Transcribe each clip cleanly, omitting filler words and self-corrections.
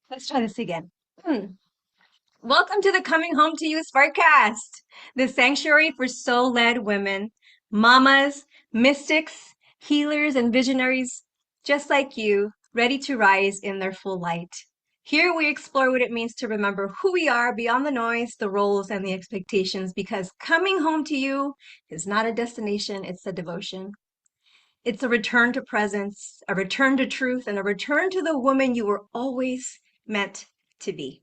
Let's try this again. Hmm. Welcome to the Coming Home to You Sparkcast, the sanctuary for soul-led women, mamas, mystics, healers, and visionaries just like you, ready to rise in their full light. Here we explore what it means to remember who we are beyond the noise, the roles, and the expectations, because coming home to you is not a destination, it's a devotion. It's a return to presence, a return to truth, and a return to the woman you were always meant to be.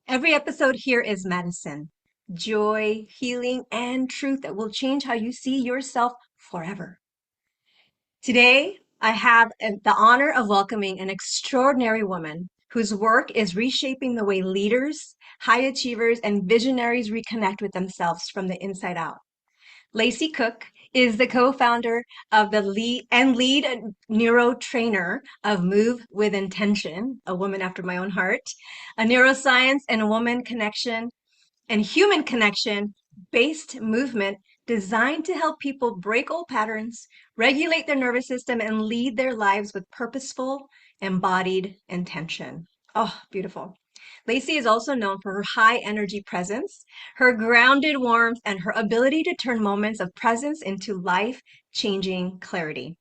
Every episode here is medicine, joy, healing, and truth that will change how you see yourself forever. Today, I have the honor of welcoming an extraordinary woman whose work is reshaping the way leaders, high achievers, and visionaries reconnect with themselves from the inside out. Lacy Cook is the co-founder of the lead neuro trainer of Move with Intention, a woman after my own heart, a neuroscience and woman connection and human connection based movement designed to help people break old patterns, regulate their nervous system, and lead their lives with purposeful, embodied intention. Oh, beautiful. Lacey is also known for her high energy presence, her grounded warmth, and her ability to turn moments of presence into life changing clarity.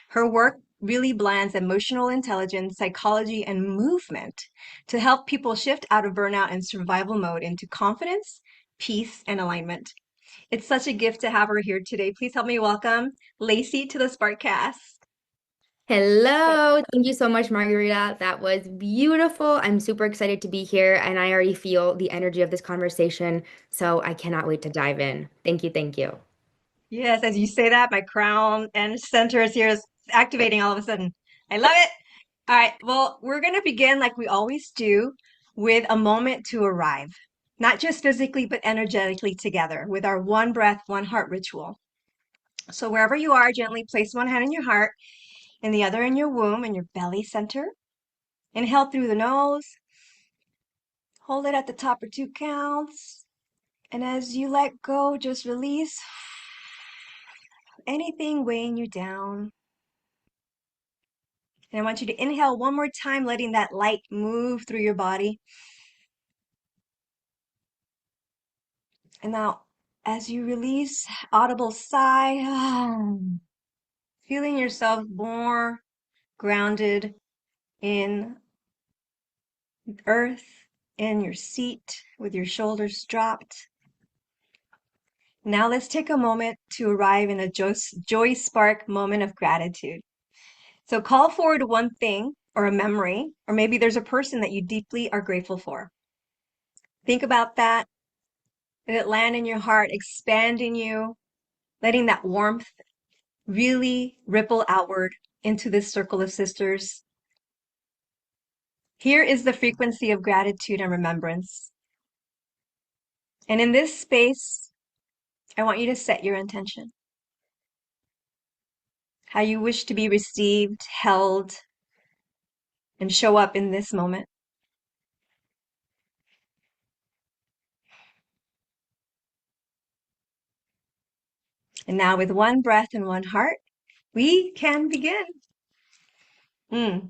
Her work really blends emotional intelligence, psychology, and movement to help people shift out of burnout and survival mode into confidence, peace, and alignment. It's such a gift to have her here today. Please help me welcome Lacey to the Sparkcast. Hello. Thank you so much, Margarita. That was beautiful. I'm super excited to be here, and I already feel the energy of this conversation, so I cannot wait to dive in. Thank you. Thank you. Yes, as you say that, my crown and center is here is activating all of a sudden. I love it. All right, well, we're going to begin like we always do with a moment to arrive, not just physically, but energetically together with our one breath, one heart ritual. So wherever you are, gently place one hand in your heart and the other in your womb and your belly center. Inhale through the nose, hold it at the top for 2 counts. And as you let go, just release anything weighing you down. And I want you to inhale one more time, letting that light move through your body. And now, as you release, audible sigh, feeling yourself more grounded in earth, in your seat, with your shoulders dropped. Now let's take a moment to arrive in a joy spark moment of gratitude. So call forward one thing or a memory, or maybe there's a person that you deeply are grateful for. Think about that. Let it land in your heart, expand in you, letting that warmth really ripple outward into this circle of sisters. Here is the frequency of gratitude and remembrance. And in this space, I want you to set your intention, how you wish to be received, held, and show up in this moment. And now, with one breath and one heart, we can begin. Mm,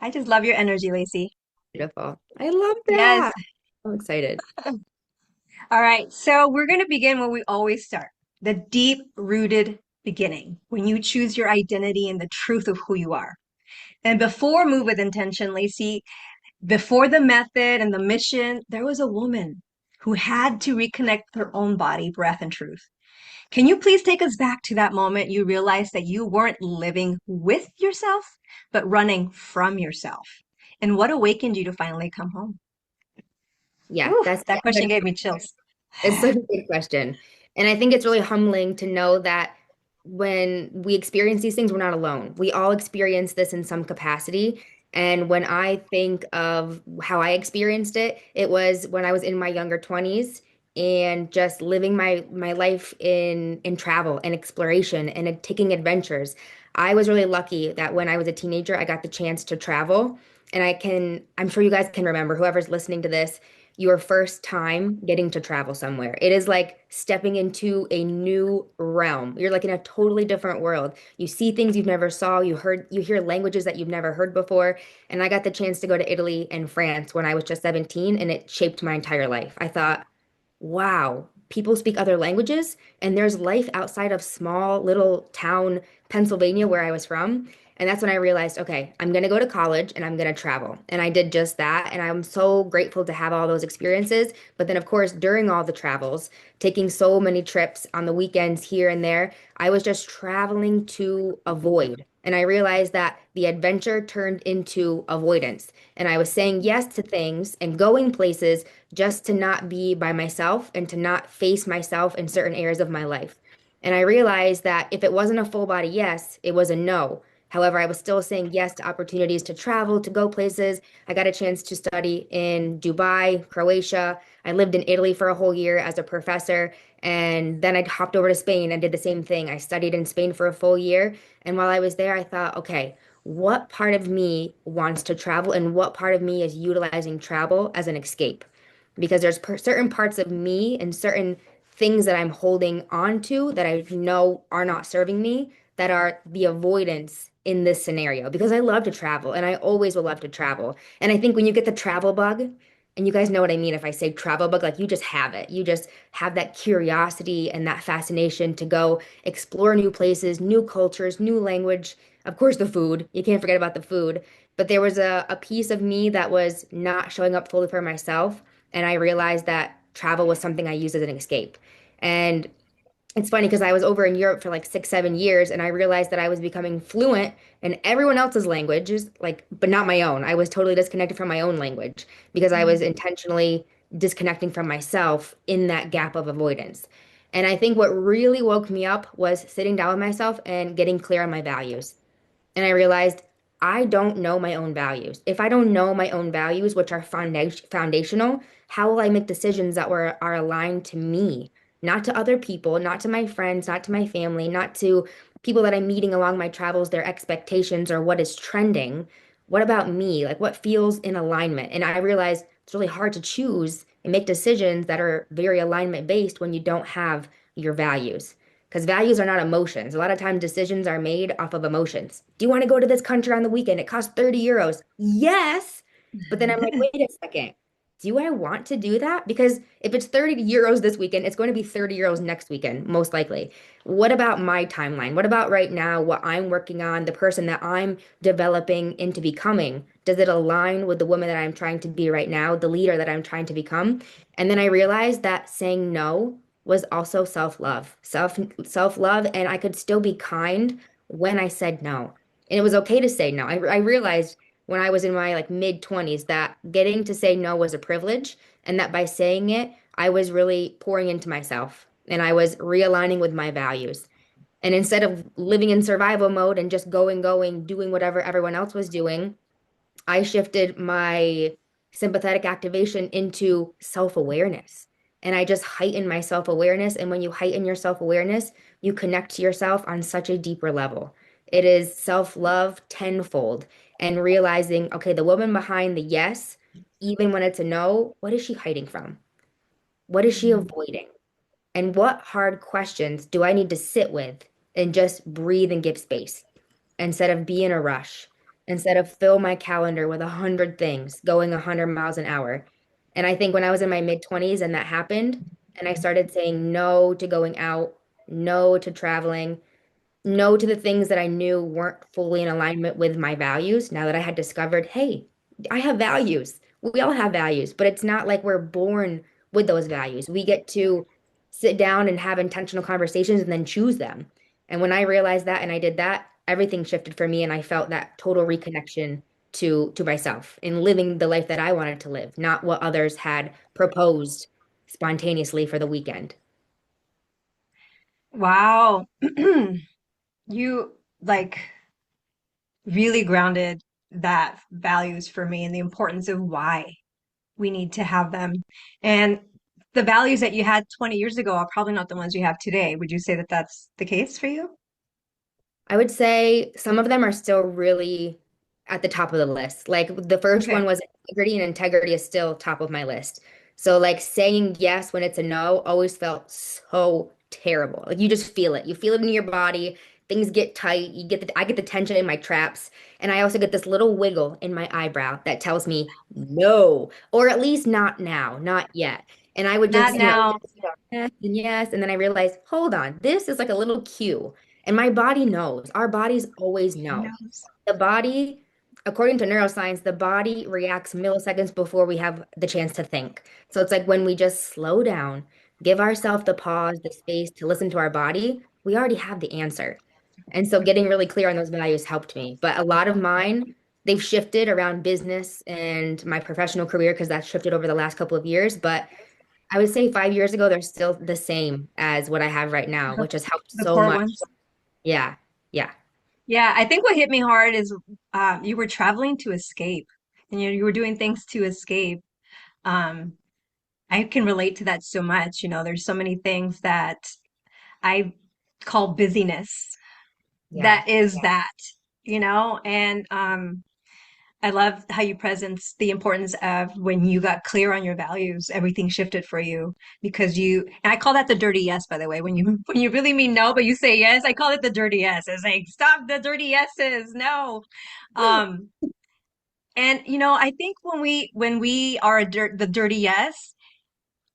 I just love your energy, Lacey. Beautiful. I love Yes. that. I'm excited. All right. So we're going to begin where we always start, the deep rooted beginning, when you choose your identity and the truth of who you are. And before Move with Intention, Lacey, before the method and the mission, there was a woman who had to reconnect with her own body, breath, and truth. Can you please take us back to that moment you realized that you weren't living with yourself, but running from yourself? And what awakened you to finally come home? Yeah, Ooh, that's that question gave me chills. it's such a good question. And I think it's really humbling to know that when we experience these things, we're not alone. We all experience this in some capacity. And when I think of how I experienced it, it was when I was in my younger 20s and just living my life in travel and exploration and taking adventures. I was really lucky that when I was a teenager, I got the chance to travel. And I'm sure you guys can remember, whoever's listening to this, your first time getting to travel somewhere. It is like stepping into a new realm. You're like in a totally different world. You see things you've never saw, you hear languages that you've never heard before. And I got the chance to go to Italy and France when I was just 17, and it shaped my entire life. I thought, wow, people speak other languages, and there's life outside of small little town Pennsylvania where I was from. And that's when I realized, okay, I'm going to go to college and I'm going to travel. And I did just that. And I'm so grateful to have all those experiences. But then, of course, during all the travels, taking so many trips on the weekends here and there, I was just traveling to avoid. And I realized that the adventure turned into avoidance. And I was saying yes to things and going places just to not be by myself and to not face myself in certain areas of my life. And I realized that if it wasn't a full body yes, it was a no. However, I was still saying yes to opportunities to travel, to go places. I got a chance to study in Dubai, Croatia. I lived in Italy for a whole year as a professor. And then I hopped over to Spain and did the same thing. I studied in Spain for a full year. And while I was there, I thought, okay, what part of me wants to travel and what part of me is utilizing travel as an escape? Because there's certain parts of me and certain things that I'm holding on to that I know are not serving me, that are the avoidance in this scenario. Because I love to travel and I always will love to travel. And I think when you get the travel bug, and you guys know what I mean if I say travel bug, like you just have it. You just have that curiosity and that fascination to go explore new places, new cultures, new language. Of course, the food. You can't forget about the food. But there was a piece of me that was not showing up fully for myself. And I realized that travel was something I used as an escape. And it's funny because I was over in Europe for like 6, 7 years, and I realized that I was becoming fluent in everyone else's languages, like, but not my own. I was totally disconnected from my own language because I was intentionally disconnecting from myself in that gap of avoidance. And I think what really woke me up was sitting down with myself and getting clear on my values. And I realized I don't know my own values. If I don't know my own values, which are foundational, how will I make decisions that are aligned to me, not to other people, not to my friends, not to my family, not to people that I'm meeting along my travels, their expectations or what is trending? What about me? Like what feels in alignment? And I realized it's really hard to choose and make decisions that are very alignment based when you don't have your values. Because values are not emotions. A lot of times decisions are made off of emotions. Do you want to go to this country on the weekend? It costs 30 euros. Yes. But then I'm like, wait a second. Do I want to do that? Because if it's 30 euros this weekend, it's going to be 30 euros next weekend, most likely. What about my timeline? What about right now, what I'm working on, the person that I'm developing into becoming? Does it align with the woman that I'm trying to be right now, the leader that I'm trying to become? And then I realized that saying no was also self-love. Self-love, and I could still be kind when I said no. And it was okay to say no. I realized when I was in my like mid 20s that getting to say no was a privilege, and that by saying it, I was really pouring into myself and I was realigning with my values. And instead of living in survival mode and just going, doing whatever everyone else was doing, I shifted my sympathetic activation into self-awareness. And I just heightened my self-awareness. And when you heighten your self-awareness, you connect to yourself on such a deeper level. It is self-love tenfold and realizing, okay, the woman behind the yes, even when it's a no, what is she hiding from? What is she avoiding? And what hard questions do I need to sit with and just breathe and give space? Instead of be in a rush, instead of fill my calendar with 100 things going 100 miles an hour. And I think when I was in my mid 20s and that happened, and I started saying no to going out, no to traveling, no to the things that I knew weren't fully in alignment with my values. Now that I had discovered, hey, I have values. We all have values, but it's not like we're born with those values. We get to sit down and have intentional conversations and then choose them. And when I realized that and I did that, everything shifted for me and I felt that total reconnection to myself and living the life that I wanted to live, not what others had proposed spontaneously for the weekend. Wow. You like really grounded that values for me and the importance of why we need to have them. And the values that you had 20 years ago are probably not the ones you have today. Would you say that that's the case for you? I would say some of them are still really at the top of the list. Like the first Okay. one was integrity, and integrity is still top of my list. So like saying yes when it's a no always felt so terrible. Like you just feel it. You feel it in your body. Things get tight. I get the tension in my traps, and I also get this little wiggle in my eyebrow that tells me no, or at least not now, not yet. And I would Not just, now. yes and yes. And then I realized, hold on, this is like a little cue. And my body knows. Our bodies always It know. knows. The body, according to neuroscience, the body reacts milliseconds before we have the chance to think. So it's like when we just slow down, give ourselves the pause, the space to listen to our body, we already have the answer. And so getting really clear on those values helped me. But a lot of mine, they've shifted around business and my professional career because that's shifted over the last couple of years. But I would say 5 years ago, they're still the same as what I have right now, which has helped The so core much. ones. Yeah. Yeah. Yeah, I think what hit me hard is you were traveling to escape, and you were doing things to escape. Um, I can relate to that so much. There's so many things that I call busyness. Yeah. That is that, and I love how you presence the importance of when you got clear on your values, everything shifted for you because and I call that the dirty yes, by the way. When you really mean no, but you say yes, I call it the dirty yes. It's like, stop the dirty yeses. No. Um, and I think when we are the dirty yes,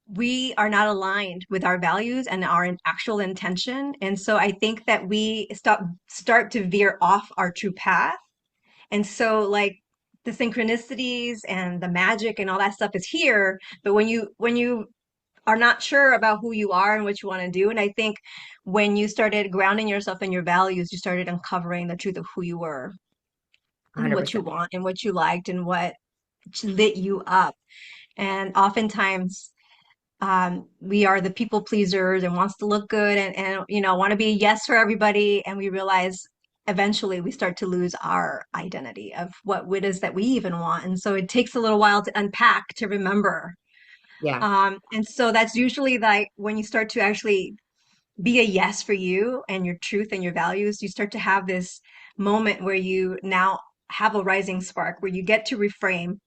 we are not aligned with our values and our actual intention. And so I think that we start to veer off our true path. And so like the synchronicities and the magic and all that stuff is here, but when you are not sure about who you are and what you want to do, and I think when you started grounding yourself in your values, you started uncovering the truth of who you were and what you 100%. want and what you liked and what lit you up. And oftentimes we are the people pleasers and wants to look good and want to be a yes for everybody. And we realize eventually we start to lose our identity of what it is that we even want. And so it takes a little while to unpack to remember. Yeah. And so that's usually like when you start to actually be a yes for you and your truth and your values, you start to have this moment where you now have a rising spark where you get to reframe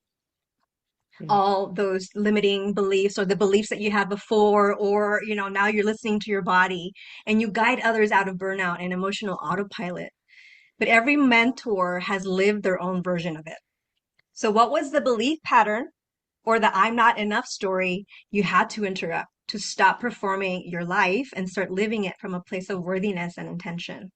Mhm. all those limiting beliefs or the beliefs that you had before, or now you're listening to your body and you guide others out of burnout and emotional autopilot. But every mentor has lived their own version of it. So what was the belief pattern or the I'm not enough story you had to interrupt to stop performing your life and start living it from a place of worthiness and intention?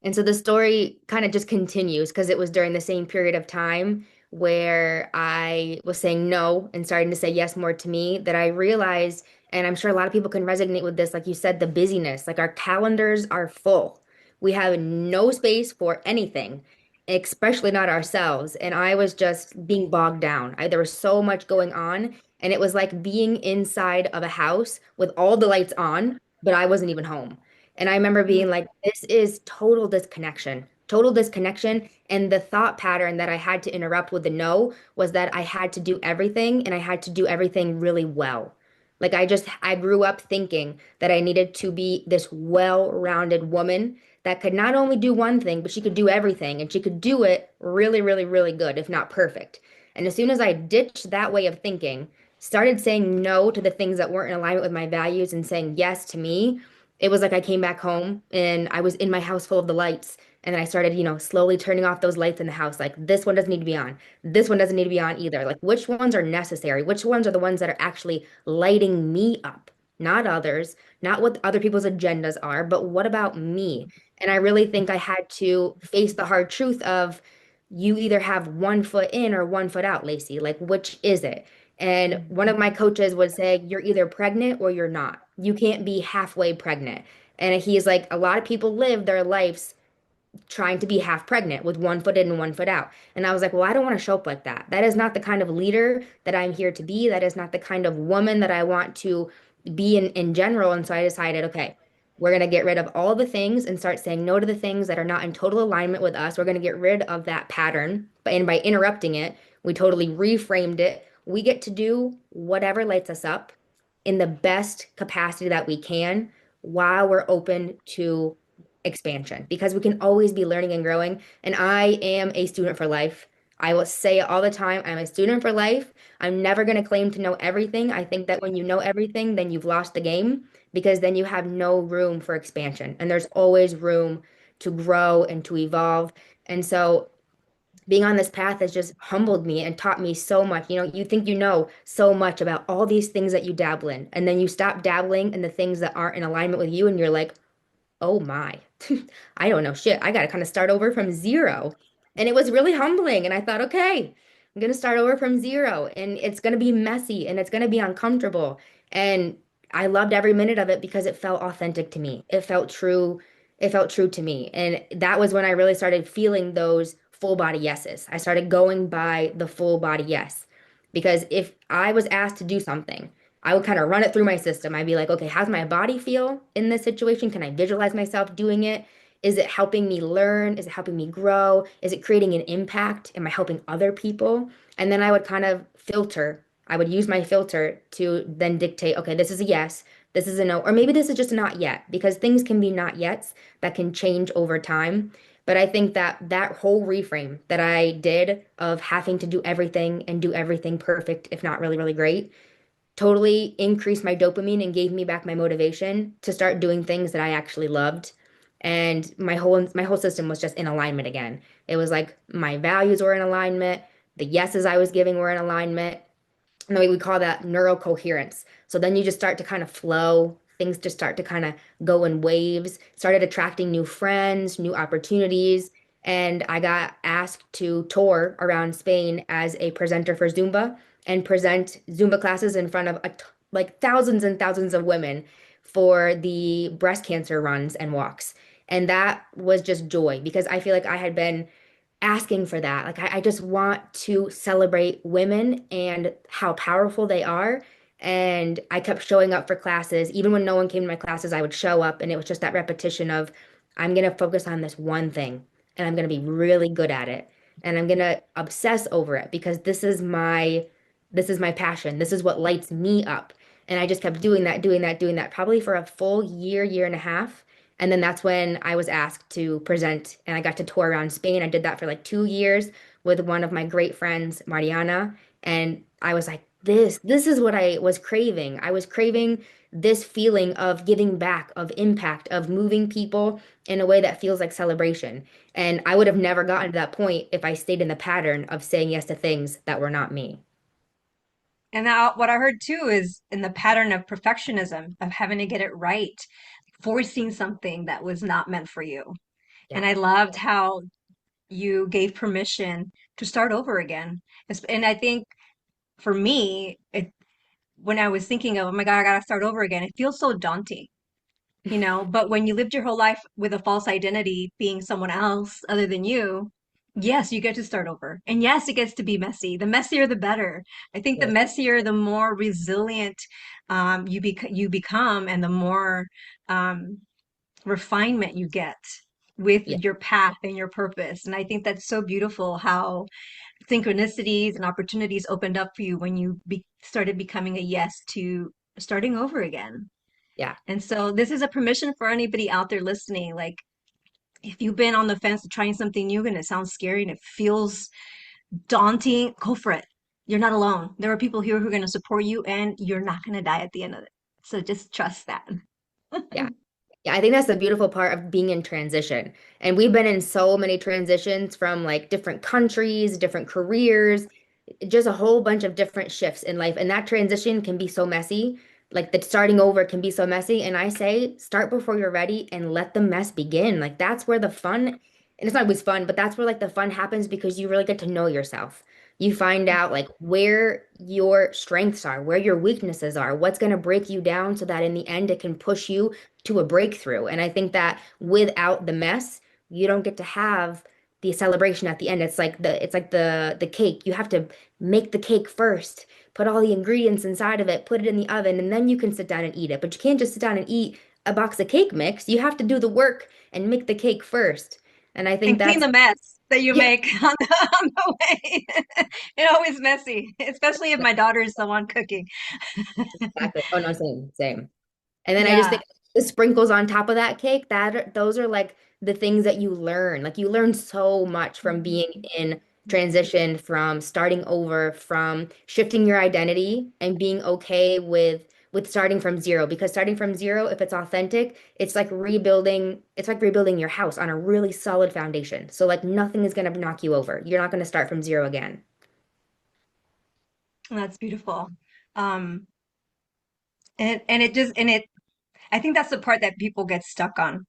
And so the story kind of just continues because it was during the same period of time where I was saying no and starting to say yes more to me that I realized, and I'm sure a lot of people can resonate with this, like you said, the busyness, like our calendars are full. We have no space for anything, especially not ourselves. And I was just being bogged down. There was so much going on, and it was like being inside of a house with all the lights on, but I wasn't even home. And I remember being like, this is total disconnection, total disconnection. And the thought pattern that I had to interrupt with the no was that I had to do everything and I had to do everything really well. Like I grew up thinking that I needed to be this well-rounded woman that could not only do one thing, but she could do everything and she could do it really, really, really good, if not perfect. And as soon as I ditched that way of thinking, started saying no to the things that weren't in alignment with my values and saying yes to me, it was like I came back home and I was in my house full of the lights. And then I started, slowly turning off those lights in the house. Like, this one doesn't need to be on. This one doesn't need to be on either. Like, which ones are necessary? Which ones are the ones that are actually lighting me up? Not others, not what other people's agendas are, but what about me? And I really think I had to face the hard truth of you either have one foot in or one foot out, Lacey. Like, which is it? And one of my coaches would say, you're either pregnant or you're not. You can't be halfway pregnant. And he's like, a lot of people live their lives trying to be half pregnant with one foot in and one foot out. And I was like, well, I don't want to show up like that. That is not the kind of leader that I'm here to be. That is not the kind of woman that I want to be in general. And so I decided, okay, we're going to get rid of all the things and start saying no to the things that are not in total alignment with us. We're going to get rid of that pattern. And by interrupting it, we totally reframed it. We get to do whatever lights us up in the best capacity that we can while we're open to expansion because we can always be learning and growing. And I am a student for life. I will say it all the time. I'm a student for life. I'm never going to claim to know everything. I think that when you know everything, then you've lost the game because then you have no room for expansion. And there's always room to grow and to evolve. And so being on this path has just humbled me and taught me so much. You know, you think you know so much about all these things that you dabble in, and then you stop dabbling in the things that aren't in alignment with you, and you're like, oh my, I don't know shit. I got to kind of start over from zero. And it was really humbling. And I thought, okay, I'm going to start over from zero and it's going to be messy and it's going to be uncomfortable. And I loved every minute of it because it felt authentic to me. It felt true. It felt true to me. And that was when I really started feeling those full body yeses. I started going by the full body yes. Because if I was asked to do something, I would kind of run it through my system. I'd be like, okay, how's my body feel in this situation? Can I visualize myself doing it? Is it helping me learn? Is it helping me grow? Is it creating an impact? Am I helping other people? And then I would kind of filter. I would use my filter to then dictate, okay, this is a yes, this is a no, or maybe this is just a not yet, because things can be not yets that can change over time. But I think that that whole reframe that I did of having to do everything and do everything perfect, if not really, really great, totally increased my dopamine and gave me back my motivation to start doing things that I actually loved. And my whole system was just in alignment again. It was like my values were in alignment, the yeses I was giving were in alignment, and we call that neurocoherence. So then you just start to kind of flow. Things just start to kind of go in waves. Started attracting new friends, new opportunities. And I got asked to tour around Spain as a presenter for Zumba and present Zumba classes in front of like thousands and thousands of women for the breast cancer runs and walks. And that was just joy because I feel like I had been asking for that. Like, I just want to celebrate women and how powerful they are. And I kept showing up for classes. Even when no one came to my classes, I would show up. And it was just that repetition of, I'm going to focus on this one thing and I'm going to be really good at it. And I'm going to obsess over it because this is my passion. This is what lights me up. And I just kept doing that, doing that, doing that, probably for a full year, year and a half. And then that's when I was asked to present and I got to tour around Spain. I did that for like 2 years with one of my great friends, Mariana. And I was like, this is what I was craving. I was craving this feeling of giving back, of impact, of moving people in a way that feels like celebration. And I would have never gotten to that point if I stayed in the pattern of saying yes to things that were not me. And now what I heard too is in the pattern of perfectionism, of having to get it right, forcing something that was not meant for you. Yeah. And I loved how you gave permission to start over again. And I think for me, when I was thinking of, oh my God, I gotta start over again, it feels so daunting, But when you lived your whole life with a false identity, being someone else other than you, yes, you get to start over. And yes, it gets to be messy. The messier, the better. I think the Yes. messier, the more resilient you become, and the more um, refinement you get with Yeah. your path and your purpose. And I think that's so beautiful how synchronicities and opportunities opened up for you when you started becoming a yes to starting over again. Yeah. And so this is a permission for anybody out there listening. Like if you've been on the fence of trying something new and it sounds scary and it feels daunting, go for it. You're not alone. There are people here who are going to support you and you're not going to die at the end of it. So just trust that. Yeah. Yeah, I think that's the beautiful part of being in transition. And we've been in so many transitions from like different countries, different careers, just a whole bunch of different shifts in life. And that transition can be so messy. Like the starting over can be so messy. And I say, start before you're ready and let the mess begin. Like that's where the fun, and it's not always fun, but that's where like the fun happens because you really get to know yourself. You find out like where your strengths are, where your weaknesses are, what's going to break you down so that in the end it can push you to a breakthrough. And I think that without the mess, you don't get to have the celebration at the end. It's like the cake. You have to make the cake first, put all the ingredients inside of it, put it in the oven, and then you can sit down and eat it. But you can't just sit down and eat a box of cake mix. You have to do the work and make the cake first. And I think And clean that's the mess that you yeah, make on the way. It's always messy, especially if my daughter is the one cooking. exactly. Oh no, same, same. And then I just Yeah. think the sprinkles on top of that cake, those are like the things that you learn. Like you learn so much from being in transitioned from starting over, from shifting your identity and being okay with starting from zero. Because starting from zero, if it's authentic, it's like rebuilding your house on a really solid foundation. So like nothing is going to knock you over. You're not going to start from zero again. That's beautiful. Um, and it just and it I think that's the part that people get stuck on,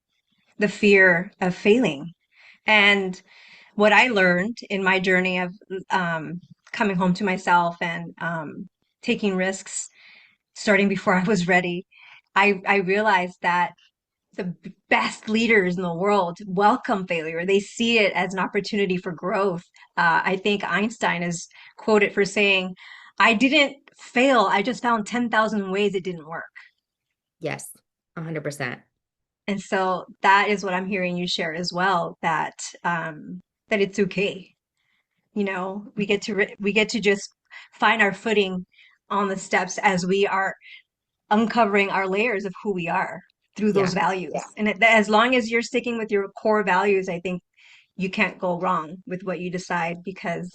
the fear of failing. And what I learned in my journey of um, coming home to myself and taking risks, starting before I was ready, I realized that the best leaders in the world welcome failure. They see it as an opportunity for growth. I think Einstein is quoted for saying, I didn't fail, I just found 10,000 ways it didn't work. Yes, 100%. And so that is what I'm hearing you share as well, that it's okay. You know, we get to just find our footing on the steps as we are uncovering our layers of who we are through those Yeah. values. Yeah. And as long as you're sticking with your core values, I think you can't go wrong with what you decide because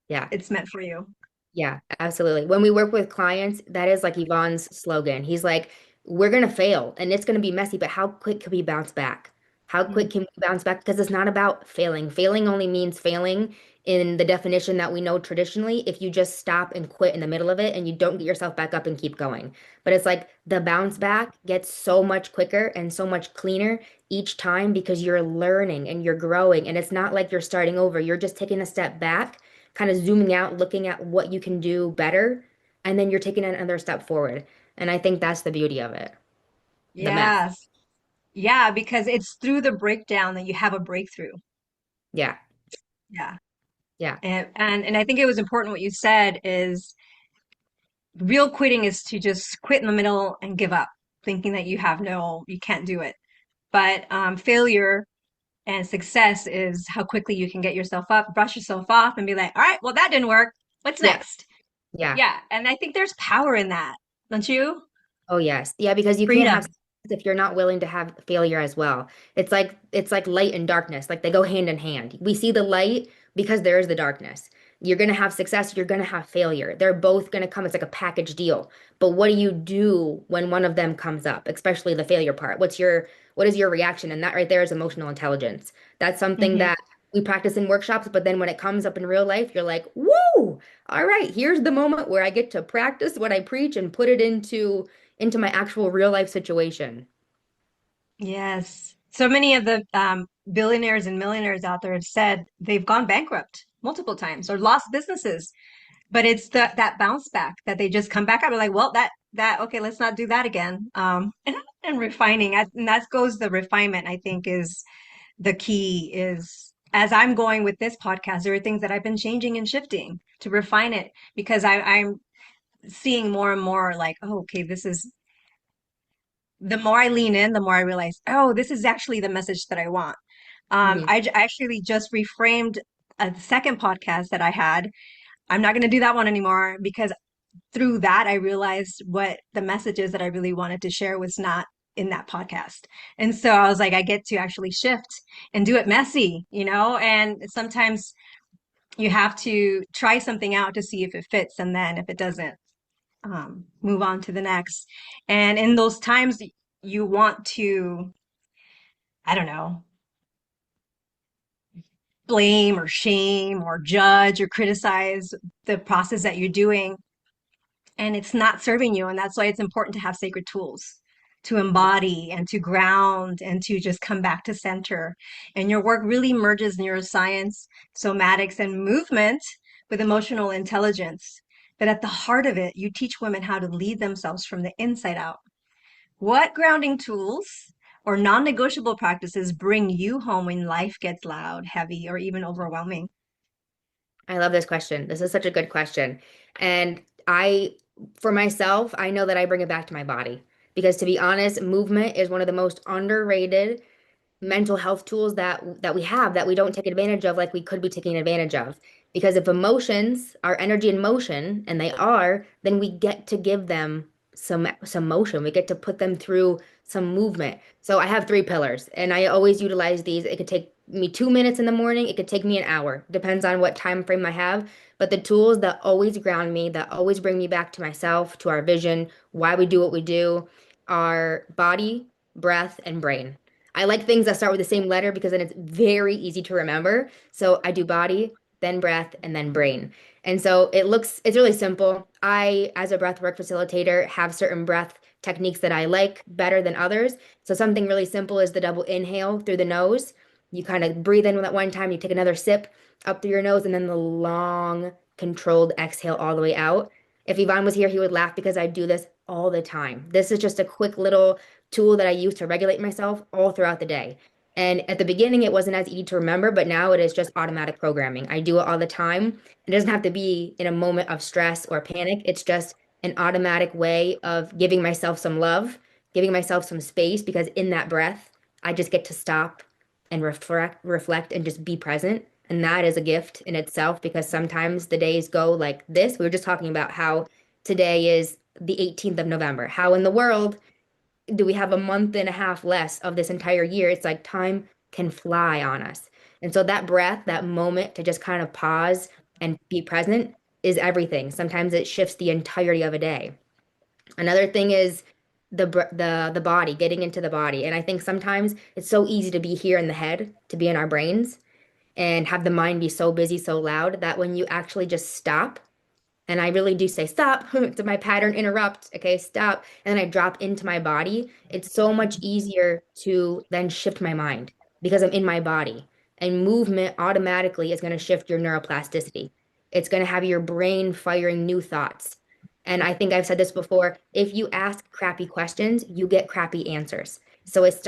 Yeah. it's meant for you. Yeah, absolutely. When we work with clients, that is like Yvonne's slogan. He's like, we're going to fail and it's going to be messy, but how quick can we bounce back? How quick Mm. can we bounce back? Because it's not about failing. Failing only means failing in the definition that we know traditionally if you just stop and quit in the middle of it and you don't get yourself back up and keep going. But it's like the bounce back gets so much quicker and so much cleaner each time because you're learning and you're growing. And it's not like you're starting over. You're just taking a step back, kind of zooming out, looking at what you can do better, and then you're taking another step forward. And I think that's the beauty of it. The mess. Yes. Yeah, because it's through the breakdown that you have a breakthrough. Yeah. Yeah. Yeah. And I think it was important what you said is real quitting is to just quit in the middle and give up, thinking that you can't do it. But failure and success is how quickly you can get yourself up, brush yourself off, and be like, all right, well, that didn't work. What's Yeah. next? Yeah. Yeah. And I think there's power in that, don't you? Oh yes. Yeah, because you can't have Freedom. success if you're not willing to have failure as well. It's like light and darkness. Like they go hand in hand. We see the light because there is the darkness. You're gonna have success, you're gonna have failure. They're both gonna come. It's like a package deal. But what do you do when one of them comes up, especially the failure part? What is your reaction? And that right there is emotional intelligence. That's something Hmm. that we practice in workshops, but then when it comes up in real life, you're like, whoa, all right, here's the moment where I get to practice what I preach and put it into my actual real life situation. Yes. So many of the billionaires and millionaires out there have said they've gone bankrupt multiple times or lost businesses, but it's that bounce back that they just come back up and like, well, that okay, let's not do that again. And refining, and that goes the refinement. I think is the key. Is as I'm going with this podcast, there are things that I've been changing and shifting to refine it because I'm seeing more and more like, oh, okay, this is the more I lean in, the more I realize, oh, this is actually the message that I want. Mhm. I actually just reframed a second podcast that I had. I'm not going to do that one anymore because through that, I realized what the messages that I really wanted to share was not in that podcast. And so I was like, I get to actually shift and do it messy, you know? And sometimes you have to try something out to see if it fits. And then if it doesn't, move on to the next. And in those times, you want to, I don't know, blame or shame or judge or criticize the process that you're doing, and it's not serving you. And that's why it's important to have sacred tools to embody and to ground and to just come back to center. And your work really merges neuroscience, somatics, and movement with emotional intelligence. But at the heart of it, you teach women how to lead themselves from the inside out. What grounding tools or non negotiable practices bring you home when life gets loud, heavy, or even overwhelming? I love this question. This is such a good question. And for myself, I know that I bring it back to my body because to be honest, movement is one of the most underrated mental health tools that we have that we don't take advantage of like we could be taking advantage of. Because if emotions are energy in motion, and they are, then we get to give them some motion. We get to put them through some movement. So I have three pillars, and I always utilize these. It could take me 2 minutes in the morning. It could take me an hour. Depends on what time frame I have. But the tools that always ground me, that always bring me back to myself, to our vision, why we do what we do, are body, breath, and brain. I like things that start with the same letter because then it's very easy to remember. So I do body, then breath, and then brain. And so it's really simple. I, as a breathwork facilitator, have certain breath techniques that I like better than others. So something really simple is the double inhale through the nose. You kind of breathe in at one time, you take another sip up through your nose, and then the long, controlled exhale all the way out. If Yvonne was here, he would laugh because I do this all the time. This is just a quick little tool that I use to regulate myself all throughout the day. And at the beginning, it wasn't as easy to remember, but now it is just automatic programming. I do it all the time. It doesn't have to be in a moment of stress or panic. It's just an automatic way of giving myself some love, giving myself some space, because in that breath, I just get to stop and reflect and just be present. And that is a gift in itself because sometimes the days go like this. We were just talking about how today is the 18th of November. How in the world do we have a month and a half less of this entire year? It's like time can fly on us. And so that breath, that moment to just kind of pause and be present is everything. Sometimes it shifts the entirety of a day. Another thing is the body, getting into the body. And I think sometimes it's so easy to be here in the head, to be in our brains and have the mind be so busy, so loud that when you actually just stop, and I really do say stop to my pattern interrupt, okay, stop, and then I drop into my body, it's so much easier to then shift my mind because I'm in my body. And movement automatically is going to shift your neuroplasticity. It's going to have your brain firing new thoughts. And I think I've said this before, if you ask crappy questions, you get crappy answers. So it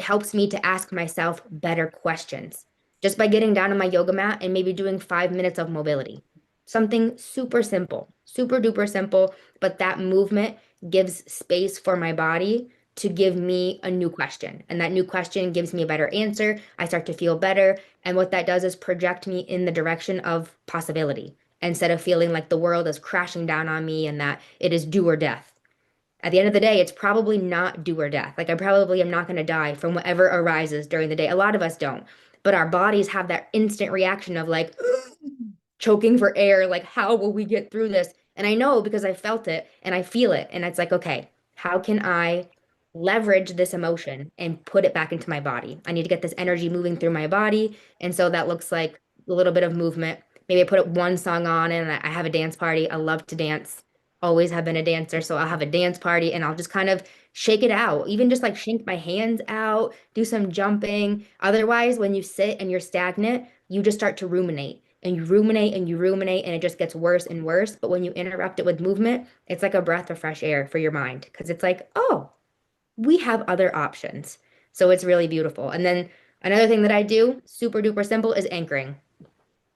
helps me to ask myself better questions just by getting down on my yoga mat and maybe doing 5 minutes of mobility. Something super simple, super duper simple, but that movement gives space for my body to give me a new question. And that new question gives me a better answer. I start to feel better. And what that does is project me in the direction of possibility instead of feeling like the world is crashing down on me and that it is do or death. At the end of the day, it's probably not do or death. Like I probably am not going to die from whatever arises during the day. A lot of us don't. But our bodies have that instant reaction of like, choking for air, like, how will we get through this? And I know because I felt it and I feel it. And it's like, okay, how can I leverage this emotion and put it back into my body? I need to get this energy moving through my body. And so that looks like a little bit of movement. Maybe I put one song on and I have a dance party. I love to dance, always have been a dancer. So I'll have a dance party and I'll just kind of shake it out, even just like shake my hands out, do some jumping. Otherwise, when you sit and you're stagnant, you just start to ruminate and you ruminate and you ruminate and it just gets worse and worse. But when you interrupt it with movement, it's like a breath of fresh air for your mind because it's like, oh, we have other options. So it's really beautiful. And then another thing that I do, super duper simple, is anchoring.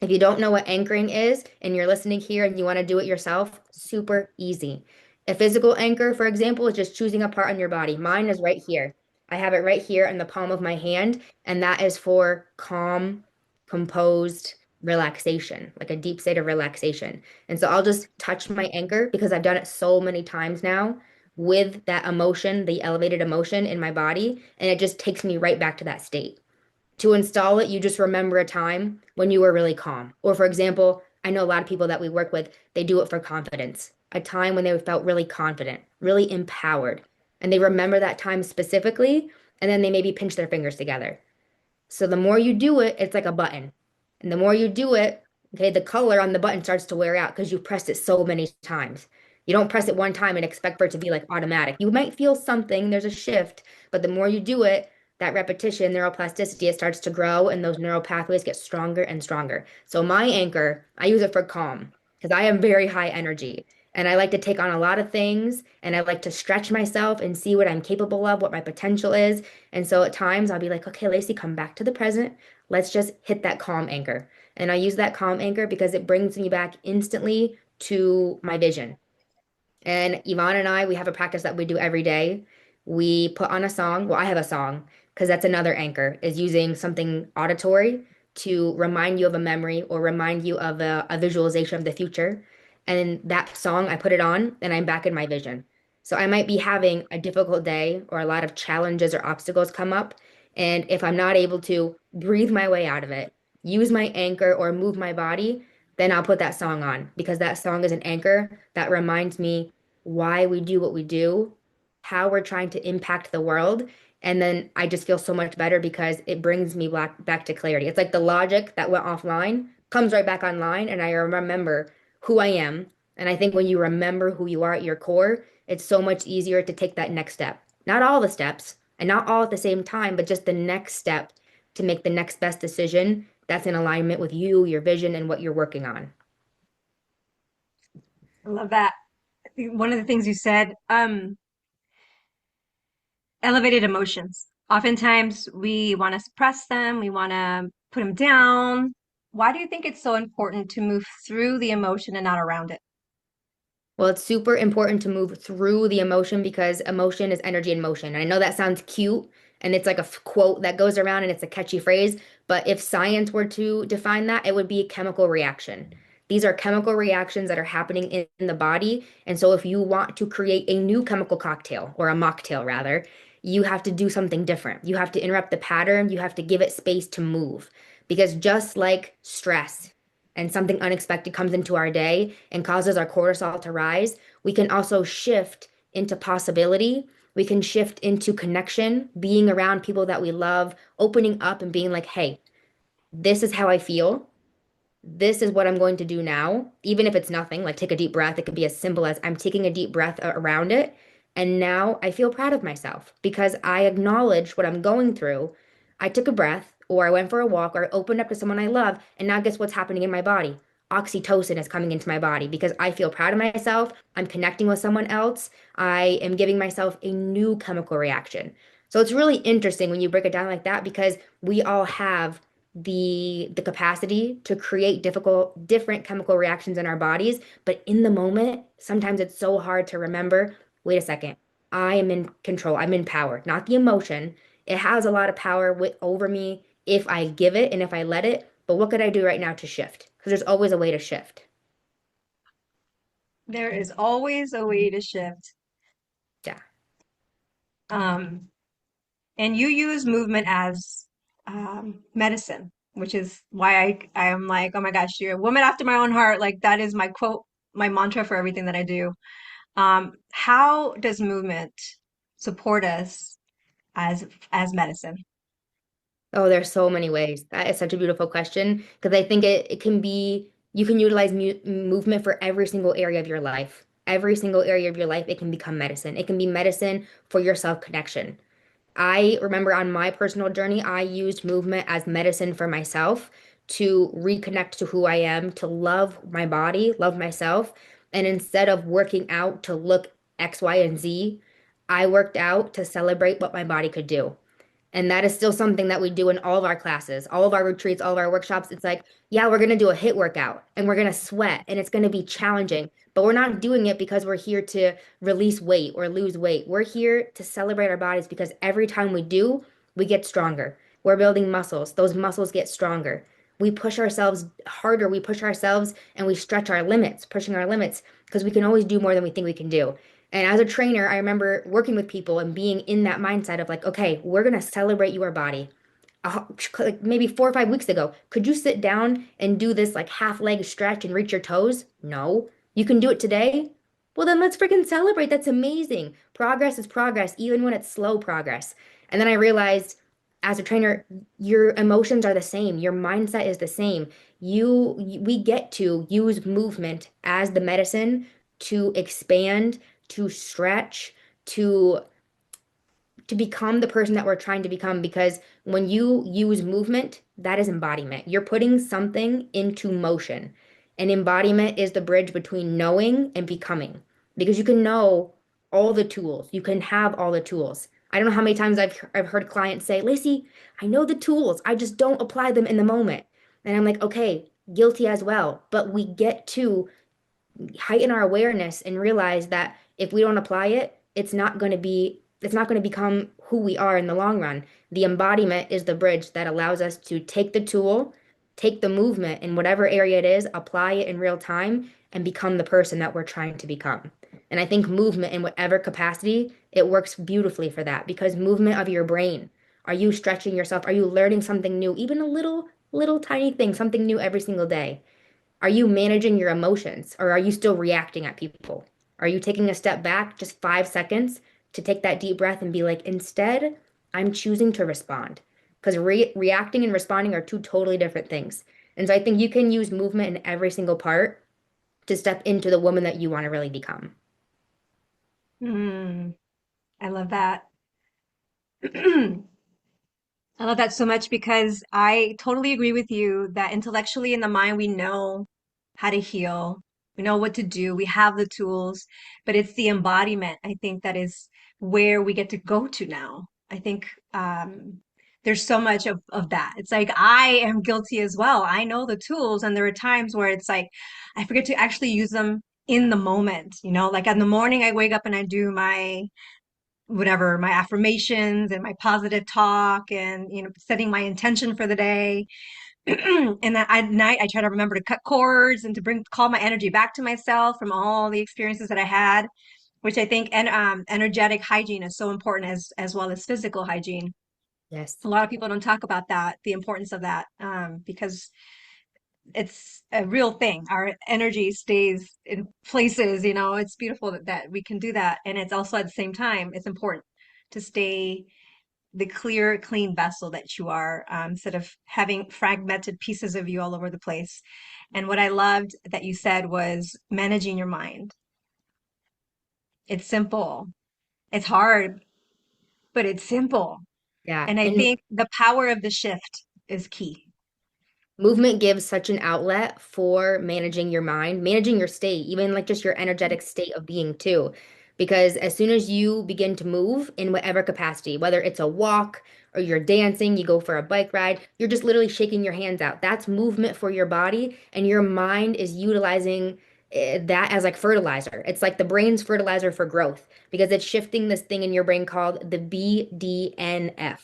If you don't know what anchoring is and you're listening here and you want to do it yourself, super easy. A physical anchor, for example, is just choosing a part on your body. Mine is right here. I have it right here in the palm of my hand, and that is for calm, composed relaxation, like a deep state of relaxation. And so I'll just touch my anchor because I've done it so many times now with that emotion, the elevated emotion in my body, and it just takes me right back to that state. To install it, you just remember a time when you were really calm. Or, for example, I know a lot of people that we work with, they do it for confidence, a time when they felt really confident, really empowered. And they remember that time specifically, and then they maybe pinch their fingers together. So the more you do it, it's like a button. And the more you do it, okay, the color on the button starts to wear out because you pressed it so many times. You don't press it one time and expect for it to be like automatic. You might feel something, there's a shift, but the more you do it, that repetition, neuroplasticity, it starts to grow and those neural pathways get stronger and stronger. So my anchor, I use it for calm because I am very high energy and I like to take on a lot of things and I like to stretch myself and see what I'm capable of, what my potential is. And so at times I'll be like, okay, Lacey, come back to the present. Let's just hit that calm anchor. And I use that calm anchor because it brings me back instantly to my vision. And Yvonne and I, we have a practice that we do every day. We put on a song. Well, I have a song because that's another anchor, is using something auditory to remind you of a memory or remind you of a visualization of the future. And that song, I put it on and I'm back in my vision. So I might be having a difficult day or a lot of challenges or obstacles come up. And if I'm not able to breathe my way out of it, use my anchor or move my body, then I'll put that song on because that song is an anchor that reminds me why we do what we do, how we're trying to impact the world. And then I just feel so much better because it brings me back to clarity. It's like the logic that went offline comes right back online, and I remember who I am. And I think when you remember who you are at your core, it's so much easier to take that next step. Not all the steps and not all at the same time, but just the next step to make the next best decision that's in alignment with you, your vision, and what you're working on. I love that. I think one of the things you said, elevated emotions. Oftentimes we want to suppress them, we want to put them down. Why do you think it's so important to move through the emotion and not around it? Well, it's super important to move through the emotion because emotion is energy in motion. And I know that sounds cute and it's like a quote that goes around and it's a catchy phrase, but if science were to define that, it would be a chemical reaction. These are chemical reactions that are happening in the body. And so if you want to create a new chemical cocktail or a mocktail rather, you have to do something different. You have to interrupt the pattern, you have to give it space to move. Because just like stress and something unexpected comes into our day and causes our cortisol to rise, we can also shift into possibility. We can shift into connection, being around people that we love, opening up and being like, hey, this is how I feel. This is what I'm going to do now. Even if it's nothing, like take a deep breath, it could be as simple as I'm taking a deep breath around it. And now I feel proud of myself because I acknowledged what I'm going through. I took a breath, or I went for a walk, or I opened up to someone I love. And now guess what's happening in my body? Oxytocin is coming into my body because I feel proud of myself. I'm connecting with someone else. I am giving myself a new chemical reaction. So it's really interesting when you break it down like that because we all have the capacity to create different chemical reactions in our bodies, but in the moment sometimes it's so hard to remember, wait a second, I am in control, I'm in power, not the emotion. It has a lot of power over me if I give it and if I let it, but what could I do right now to shift, because there's always a way to shift. There is always a way to shift. Yeah. Um, and you use movement as medicine, which is why I am like, oh my gosh, you're a woman after my own heart. Like that is my quote, my mantra for everything that I do. How does movement support us as medicine? Oh, there's so many ways. That is such a beautiful question because I think it can be, you can utilize movement for every single area of your life. Every single area of your life, it can become medicine. It can be medicine for your self-connection. I remember on my personal journey, I used movement as medicine for myself to reconnect to who I am, to love my body, love myself. And instead of working out to look X, Y, and Z, I worked out to celebrate what my body could do. And that is still something that we do in all of our classes, all of our retreats, all of our workshops. It's like, yeah, we're going to do a hit workout and we're going to sweat and it's going to be challenging, but we're not doing it because we're here to release weight or lose weight. We're here to celebrate our bodies because every time we do, we get stronger. We're building muscles. Those muscles get stronger. We push ourselves harder. We push ourselves and we stretch our limits, pushing our limits because we can always do more than we think we can do. And as a trainer, I remember working with people and being in that mindset of like, okay, we're going to celebrate your body. Like maybe 4 or 5 weeks ago, could you sit down and do this like half leg stretch and reach your toes? No. You can do it today? Well, then let's freaking celebrate. That's amazing. Progress is progress, even when it's slow progress. And then I realized as a trainer, your emotions are the same. Your mindset is the same. We get to use movement as the medicine to expand, to stretch, to become the person that we're trying to become because when you use movement, that is embodiment. You're putting something into motion. And embodiment is the bridge between knowing and becoming because you can know all the tools. You can have all the tools. I don't know how many times I've heard clients say, Lacey, I know the tools. I just don't apply them in the moment. And I'm like, okay, guilty as well. But we get to heighten our awareness and realize that if we don't apply it, it's not going to become who we are in the long run. The embodiment is the bridge that allows us to take the tool, take the movement in whatever area it is, apply it in real time, and become the person that we're trying to become. And I think movement in whatever capacity, it works beautifully for that because movement of your brain. Are you stretching yourself? Are you learning something new? Even a little tiny thing, something new every single day. Are you managing your emotions or are you still reacting at people? Are you taking a step back, just 5 seconds, to take that deep breath and be like, instead, I'm choosing to respond? Because reacting and responding are two totally different things. And so I think you can use movement in every single part to step into the woman that you want to really become. Mm, I love that. I love that so much because I totally agree with you that intellectually in the mind, we know how to heal. We know what to do. We have the tools, but it's the embodiment, I think, that is where we get to go to now. I think there's so much of that. It's like I am guilty as well. I know the tools, and there are times where it's like I forget to actually use them in the moment, like in the morning I wake up and I do my whatever, my affirmations and my positive talk and setting my intention for the day. And then at night I try to remember to cut cords and to bring call my energy back to myself from all the experiences that I had, which I think and energetic hygiene is so important as well as physical hygiene. Yes. A lot of people don't talk about that, the importance of that, because it's a real thing. Our energy stays in places, it's beautiful that we can do that. And it's also at the same time, it's important to stay the clear, clean vessel that you are, instead of having fragmented pieces of you all over the place. And what I loved that you said was managing your mind. It's simple. It's hard, but it's simple. Yeah. And I And think the power of the shift is key. movement gives such an outlet for managing your mind, managing your state, even like just your energetic state of being too. Because as soon as you begin to move in whatever capacity, whether it's a walk or you're dancing, you go for a bike ride, you're just literally shaking your hands out. That's movement for your body, and your mind is utilizing that as like fertilizer. It's like the brain's fertilizer for growth because it's shifting this thing in your brain called the BDNF.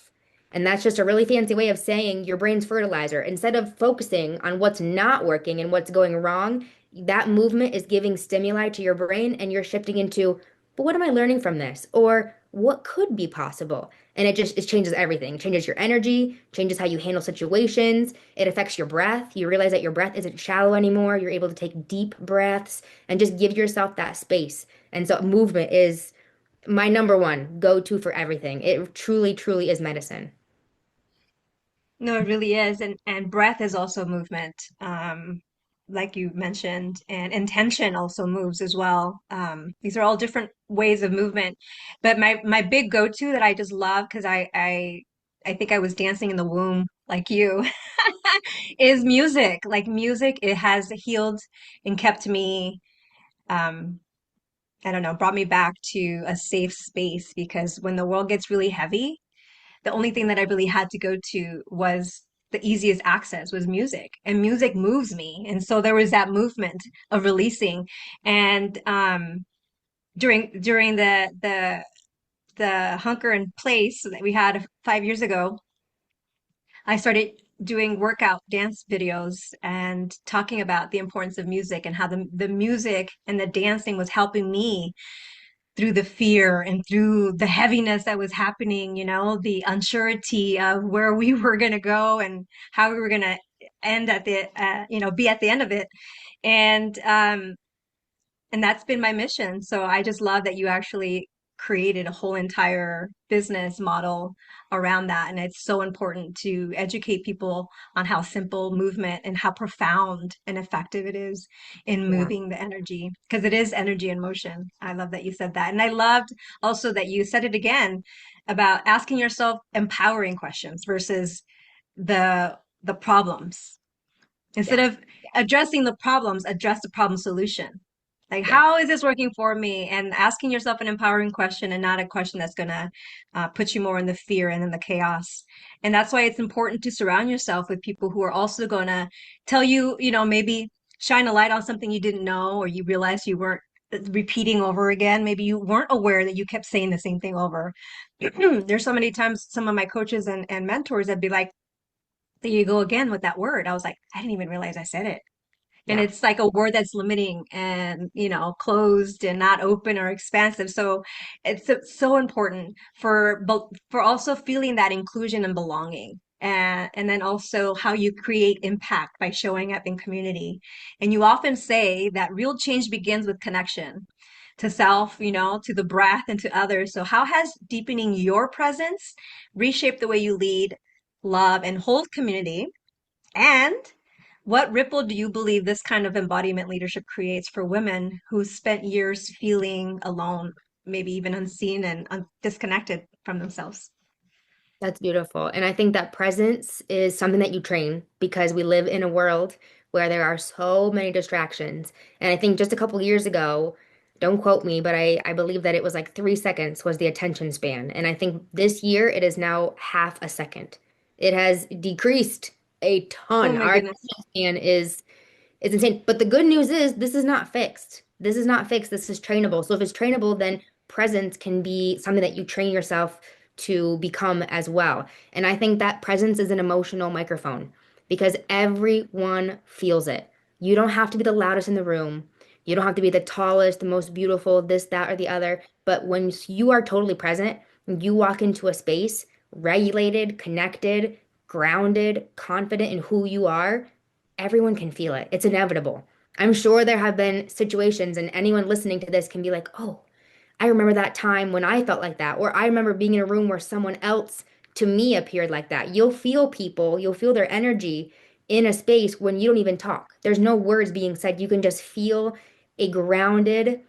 And that's just a really fancy way of saying your brain's fertilizer. Instead of focusing on what's not working and what's going wrong, that movement is giving stimuli to your brain and you're shifting into, but what am I learning from this? Or what could be possible? And it changes everything. It changes your energy, changes how you handle situations. It affects your breath. You realize that your breath isn't shallow anymore. You're able to take deep breaths and just give yourself that space. And so movement is my number one go-to for everything. It truly, truly is medicine. No, it really is. And breath is also movement, like you mentioned, and intention also moves as well. These are all different ways of movement. But my big go-to that I just love because I think I was dancing in the womb like you is music. Like music, it has healed and kept me, um, I don't know, brought me back to a safe space because when the world gets really heavy, the only thing that I really had to go to was the easiest access was music, and music moves me. And so there was that movement of releasing. And during the hunker and place that we had 5 years ago, I started doing workout dance videos and talking about the importance of music and how the music and the dancing was helping me through the fear and through the heaviness that was happening, the unsurety of where we were going to go and how we were going to end at be at the end of it. And and that's been my mission. So I just love that you actually created a whole entire business model around that. And it's so important to educate people on how simple movement and how profound and effective it is in Yeah. moving the energy, because it is energy in motion. I love that you said that. And I loved also that you said it again about asking yourself empowering questions versus the problems. Instead Yes. of addressing the problems, address the problem solution. Like, Yes. how is this working for me? And asking yourself an empowering question and not a question that's going to put you more in the fear and in the chaos. And that's why it's important to surround yourself with people who are also going to tell you, maybe shine a light on something you didn't know or you realized you weren't repeating over again. Maybe you weren't aware that you kept saying the same thing over. There's so many times some of my coaches and mentors that be like, there you go again with that word. I was like, I didn't even realize I said it. And Yeah, it's like a word that's limiting and, closed and not open or expansive. So it's so important for both, for also feeling that inclusion and belonging. And then also how you create impact by showing up in community. And you often say that real change begins with connection to self, to the breath and to others. So how has deepening your presence reshaped the way you lead, love, and hold community? And what ripple do you believe this kind of embodiment leadership creates for women who spent years feeling alone, maybe even unseen and disconnected from themselves? that's beautiful. And I think that presence is something that you train because we live in a world where there are so many distractions. And I think just a couple years ago, don't quote me, but I believe that it was like 3 seconds was the attention span. And I think this year it is now half a second. It has decreased a Oh ton. my Our goodness. attention span is it's insane. But the good news is this is not fixed. This is not fixed. This is trainable. So if it's trainable, then presence can be something that you train yourself to become as well. And I think that presence is an emotional microphone because everyone feels it. You don't have to be the loudest in the room. You don't have to be the tallest, the most beautiful, this, that, or the other. But when you are totally present, you walk into a space regulated, connected, grounded, confident in who you are, everyone can feel it. It's inevitable. I'm sure there have been situations, and anyone listening to this can be like, oh, I remember that time when I felt like that. Or I remember being in a room where someone else to me appeared like that. You'll feel people, you'll feel their energy in a space when you don't even talk. There's no words being said. You can just feel a grounded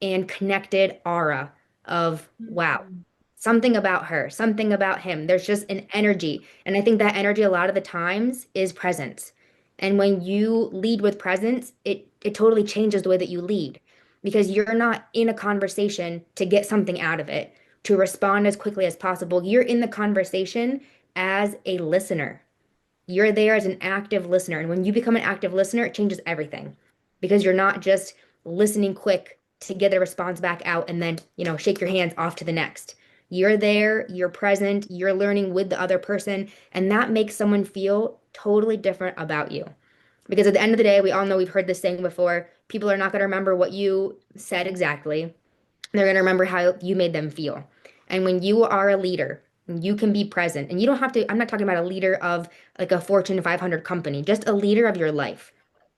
and connected aura of, wow, Mhm. something about her, something about him. There's just an energy. And I think that energy a lot of the times is presence. And when you lead with presence, it totally changes the way that you lead because you're not in a conversation to get something out of it, to respond as quickly as possible. You're in the conversation as a listener. You're there as an active listener. And when you become an active listener, it changes everything because you're not just listening quick to get a response back out and then, shake your hands off to the next. You're there, you're present, you're learning with the other person, and that makes someone feel totally different about you. Because at the end of the day, we all know we've heard this saying before, people are not going to remember what you said exactly. They're going to remember how you made them feel. And when you are a leader, you can be present. And you don't have to, I'm not talking about a leader of like a Fortune 500 company, just a leader of your life,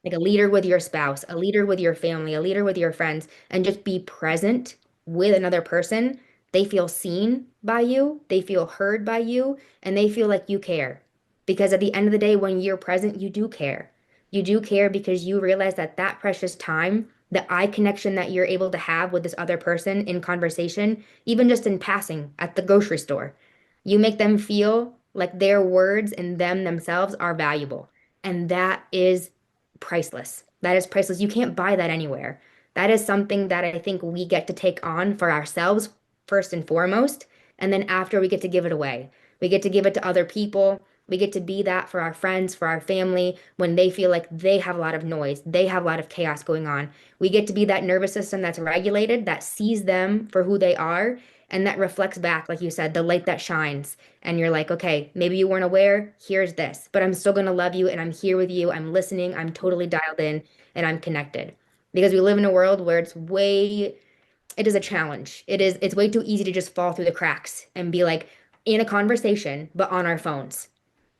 like a leader with your spouse, a leader with your family, a leader with your friends, and just be present with another person. They feel seen by you, they feel heard by you, and they feel like you care. Because at the end of the day, when you're present, you do care. You do care because you realize that that precious time, the eye connection that you're able to have with this other person in conversation, even just in passing at the grocery store, you make them feel like their words and them themselves are valuable. And that is priceless. That is priceless. You can't buy that anywhere. That is something that I think we get to take on for ourselves first and foremost. And then after, we get to give it away. We get to give it to other people. We get to be that for our friends, for our family, when they feel like they have a lot of noise, they have a lot of chaos going on. We get to be that nervous system that's regulated, that sees them for who they are, and that reflects back, like you said, the light that shines. And you're like, okay, maybe you weren't aware, here's this, but I'm still going to love you and I'm here with you. I'm listening, I'm totally dialed in, and I'm connected. Because we live in a world where it is a challenge. It's way too easy to just fall through the cracks and be like in a conversation, but on our phones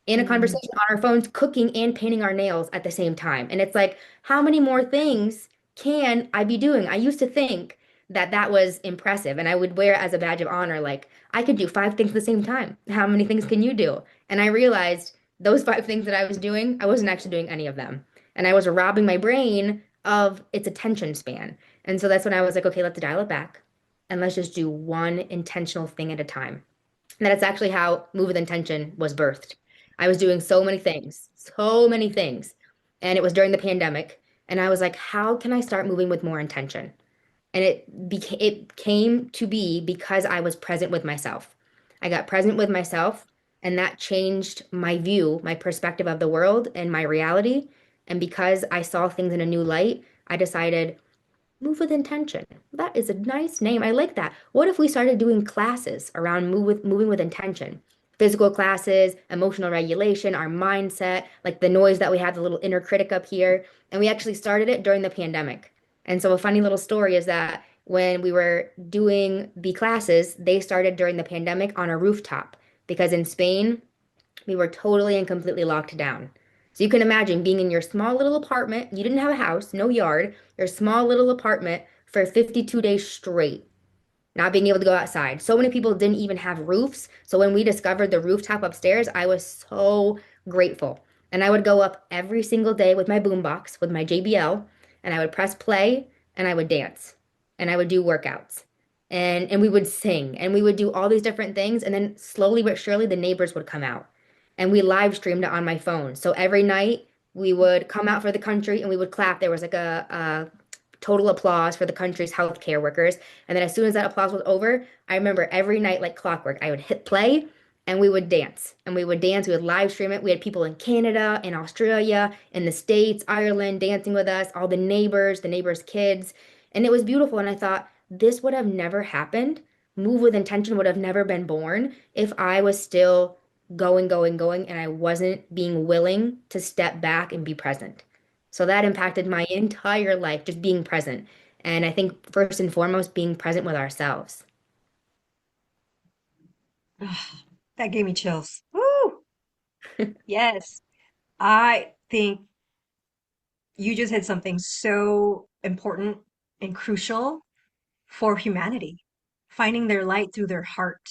in a Mm. conversation on our phones, cooking and painting our nails at the same time. And it's like, how many more things can I be doing? I used to think that that was impressive and I would wear it as a badge of honor, like, I could do 5 things at the same time. How many things can you do? And I realized those 5 things that I was doing, I wasn't actually doing any of them. And I was robbing my brain of its attention span. And so that's when I was like, okay, let's dial it back and let's just do one intentional thing at a time. And that's actually how Move with Intention was birthed. I was doing so many things. And it was during the pandemic. And I was like, how can I start moving with more intention? And it came to be because I was present with myself. I got present with myself, and that changed my view, my perspective of the world and my reality. And because I saw things in a new light, I decided Move with Intention. That is a nice name. I like that. What if we started doing classes around moving with intention? physical classes, emotional regulation, our mindset, like the noise that we have, the little inner critic up here. And we actually started it during the pandemic. And so a funny little story is that when we were doing the classes, they started during the pandemic on a rooftop because in Spain, we were totally and completely locked down. So you can imagine being in your small little apartment. You didn't have a house, no yard, your small little apartment for 52 days straight, not being able to go outside. So many people didn't even have roofs. So when we discovered the rooftop upstairs, I was so grateful. And I would go up every single day with my boombox, with my JBL, and I would press play and I would dance and I would do workouts. And we would sing and we would do all these different things. And then slowly but surely the neighbors would come out. And we live streamed it on my phone. So every night we would come out for the country and we would clap. There was like a total applause for the country's healthcare workers. And then as soon as that applause was over, I remember every night like clockwork, I would hit play and we would dance. And we would dance, we would live stream it. We had people in Canada, in Australia, in the States, Ireland dancing with us, all the neighbors' kids. And it was beautiful. And I thought, this would have never happened. Move with Intention would have never been born if I was still going, and I wasn't being willing to step back and be present. So that impacted my entire life, just being present. And I think first and foremost, being present with ourselves. That gave me chills. Woo! Yes. I think you just hit something so important and crucial for humanity, finding their light through their heart,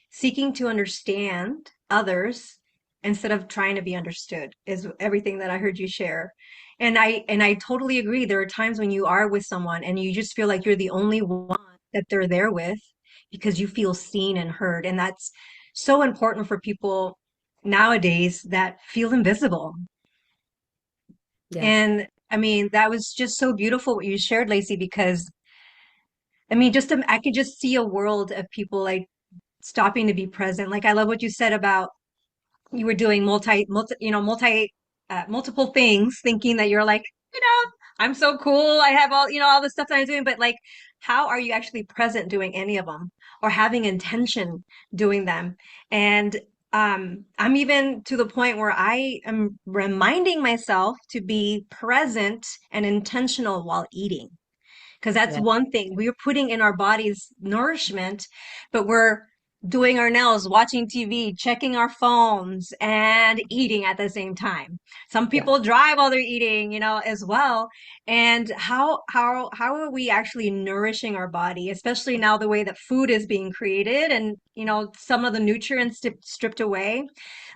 seeking to understand others instead of trying to be understood is everything that I heard you share. And I totally agree. There are times when you are with someone and you just feel like you're the only one that they're there with because you feel seen and heard. And that's so important for people nowadays that feel invisible. Yes, And I mean, that was just so beautiful what you shared, Lacey, because I mean, I could just see a world of people like stopping to be present. Like I love what you said about you were doing multiple things, thinking that you're like, you know, I'm so cool. I have all the stuff that I'm doing, but like, how are you actually present doing any of them or having intention doing them? And I'm even to the point where I am reminding myself to be present and intentional while eating. Because that's yes, one thing. We're putting in our bodies nourishment, but we're doing our nails, watching TV, checking our phones, and eating at the same time. Some yes, people drive while they're eating, as well. And how are we actually nourishing our body, especially now the way that food is being created and some of the nutrients stripped away.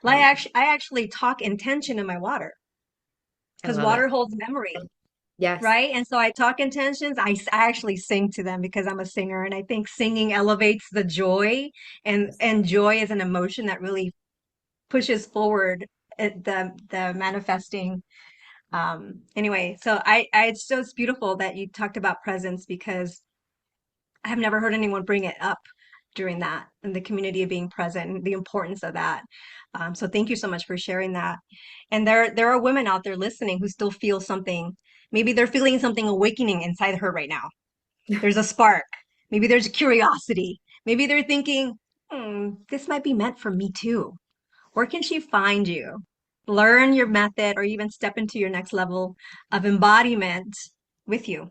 Like right. I actually talk intention in my water I because love it. water holds memory. Yes, Right. And so I talk intentions. I actually sing to them because I'm a singer. And I think singing elevates the joy yes. and joy is an emotion that really pushes forward the manifesting. Anyway, so it's beautiful that you talked about presence because I have never heard anyone bring it up during that in the community of being present and the importance of that. So thank you so much for sharing that. And there are women out there listening who still feel something. Maybe they're feeling something awakening inside her right now. There's a spark. Maybe there's curiosity. Maybe they're thinking, this might be meant for me too. Where can she find you? Learn your method or even step into your next level of embodiment with you.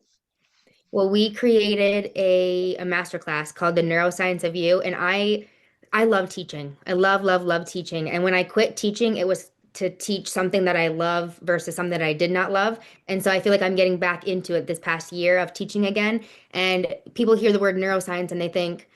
Well, we created a masterclass called the Neuroscience of You, and I love teaching. I love teaching. And when I quit teaching, it was to teach something that I love versus something that I did not love. And so I feel like I'm getting back into it this past year of teaching again. And people hear the word neuroscience and they think,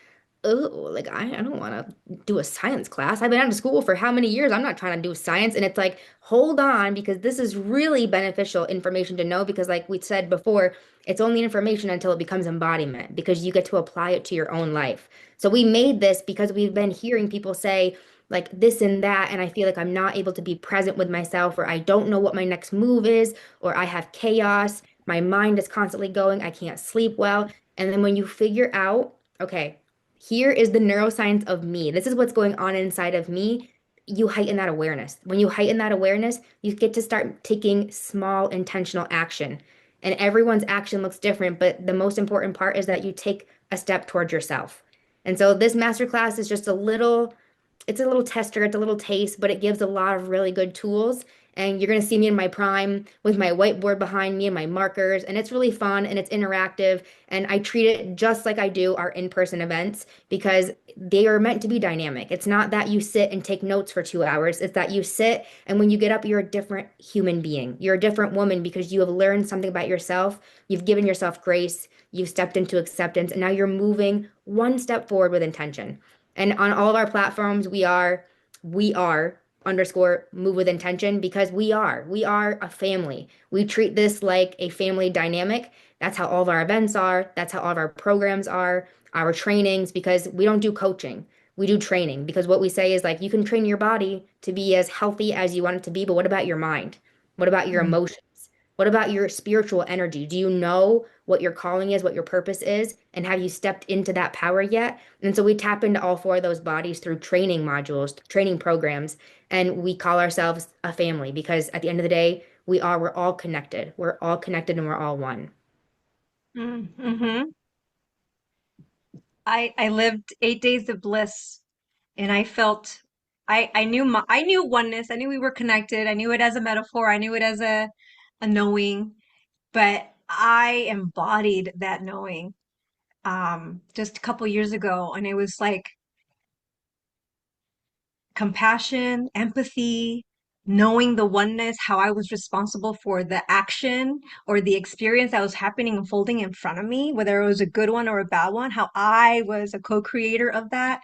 oh, like I don't want to do a science class. I've been out of school for how many years? I'm not trying to do science. And it's like, hold on, because this is really beneficial information to know. Because, like we said before, it's only information until it becomes embodiment because you get to apply it to your own life. So we made this because we've been hearing people say, like this and that, and I feel like I'm not able to be present with myself, or I don't know what my next move is, or I have chaos. My mind is constantly going, I can't sleep well. And then when you figure out, okay, here is the neuroscience of me. This is what's going on inside of me. You heighten that awareness. When you heighten that awareness, you get to start taking small intentional action. And everyone's action looks different, but the most important part is that you take a step towards yourself. And so this masterclass is just a little it's a little tester, it's a little taste, but it gives a lot of really good tools. And you're going to see me in my prime with my whiteboard behind me and my markers. And it's really fun and it's interactive. And I treat it just like I do our in-person events because they are meant to be dynamic. It's not that you sit and take notes for 2 hours. It's that you sit and when you get up, you're a different human being. You're a different woman because you have learned something about yourself. You've given yourself grace. You've stepped into acceptance. And now you're moving one step forward with intention. And on all of our platforms, we are underscore move with intention because we are a family. We treat this like a family dynamic. That's how all of our events are. That's how all of our programs are, our trainings, because we don't do coaching. We do training because what we say is like you can train your body to be as healthy as you want it to be, but what about your mind? What about your Mm, emotions? What about your spiritual energy? Do you know what your calling is, what your purpose is, and have you stepped into that power yet? And so we tap into all four of those bodies through training modules, training programs, and we call ourselves a family because at the end of the day, we're all connected. We're all connected and we're all one. mm-hmm. I lived 8 days of bliss, and I felt I knew oneness. I knew we were connected. I knew it as a metaphor. I knew it as a knowing, but I embodied that knowing just a couple years ago, and it was like compassion, empathy, knowing the oneness, how I was responsible for the action or the experience that was happening, unfolding in front of me, whether it was a good one or a bad one, how I was a co-creator of that.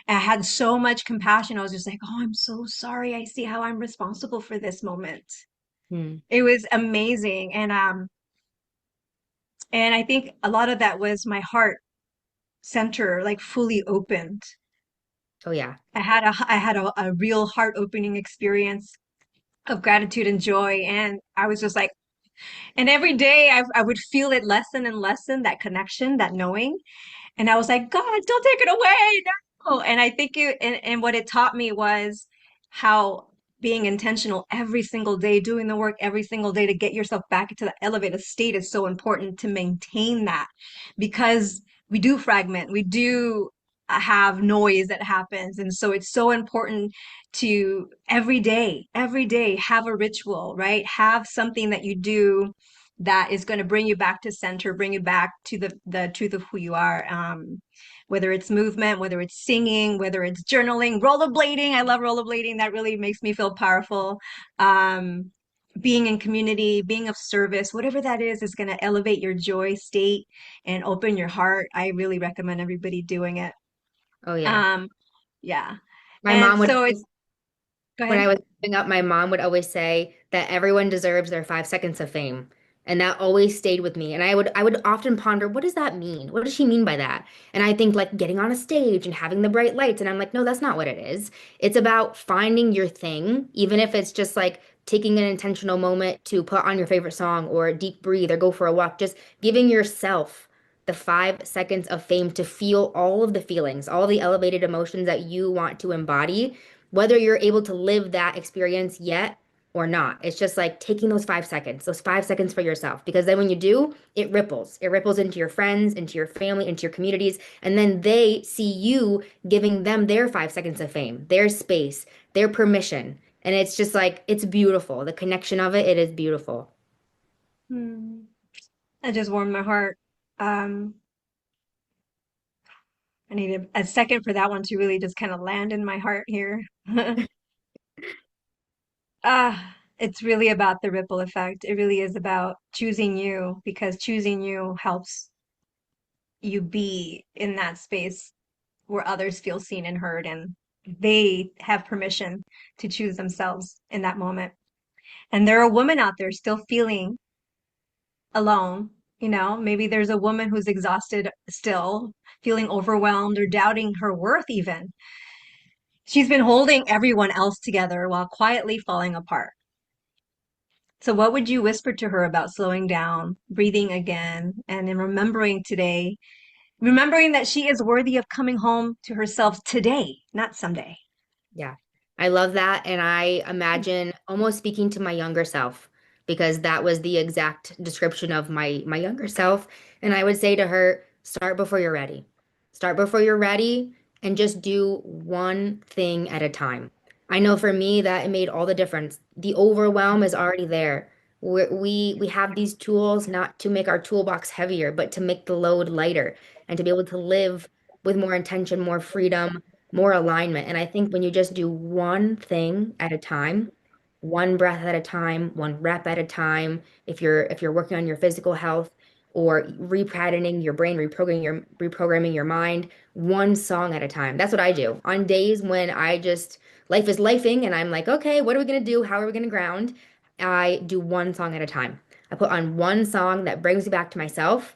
And I had so much compassion. I was just like, oh, I'm so sorry. I see how I'm responsible for this moment. Hmm. It was amazing. And I think a lot of that was my heart center, like fully opened. Oh yeah. I had a real heart opening experience of gratitude and joy. And I was just like, and every day I would feel it lessen and lessen that connection, that knowing. And I was like, God, don't take it away. No. And I think and what it taught me was how being intentional every single day, doing the work every single day to get yourself back into the elevated state is so important to maintain that because we do fragment, we do have noise that happens. And so it's so important to every day have a ritual, right? Have something that you do that is going to bring you back to center, bring you back to the truth of who you are. Whether it's movement, whether it's singing, whether it's journaling, rollerblading. I love rollerblading. That really makes me feel powerful. Um, Being in community, being of service, whatever that is going to elevate your joy state and open your heart. I really recommend everybody doing it. Oh yeah. Um, yeah. My And mom would so it's, go when I ahead. was growing up, my mom would always say that everyone deserves their 5 seconds of fame. And that always stayed with me. And I would often ponder, what does that mean? What does she mean by that? And I think like getting on a stage and having the bright lights. And I'm like, no, that's not what it is. It's about finding your thing, even if it's just like taking an intentional moment to put on your favorite song or deep breathe or go for a walk, just giving yourself the 5 seconds of fame to feel all of the feelings, all the elevated emotions that you want to embody whether you're able to live that experience yet or not. It's just like taking those 5 seconds for yourself. Because then when you do, it ripples. It ripples into your friends, into your family, into your communities. And then they see you giving them their 5 seconds of fame, their space, their permission. And it's just like, it's beautiful. The connection of it, it is beautiful. Hmm. That just warmed my heart. Um, I need a second for that one to really just kind of land in my heart here. It's really about the ripple effect. It really is about choosing you because choosing you helps you be in that space where others feel seen and heard and they have permission to choose themselves in that moment. And there are women out there still feeling alone. Maybe there's a woman who's exhausted still, feeling overwhelmed or doubting her worth even. She's been holding everyone else together while quietly falling apart. So, what would you whisper to her about slowing down, breathing again, and in remembering today, remembering that she is worthy of coming home to herself today, not someday? Yeah, I love that. And I imagine almost speaking to my younger self because that was the exact description of my younger self. And I would say to her, start before you're ready. Start before you're ready and just do one thing at a time. I know for me that it made all the difference. The overwhelm is already there. We have these tools not to make our toolbox heavier, but to make the load lighter and to be able to live with more intention, more freedom, more alignment. And I think when you just do one thing at a time, one breath at a time, one rep at a time, if you're working on your physical health or repatterning your brain, reprogramming your mind, one song at a time. That's what I do. On days when I just life is lifing and I'm like, okay, what are we gonna do? How are we gonna ground? I do one song at a time. I put on one song that brings me back to myself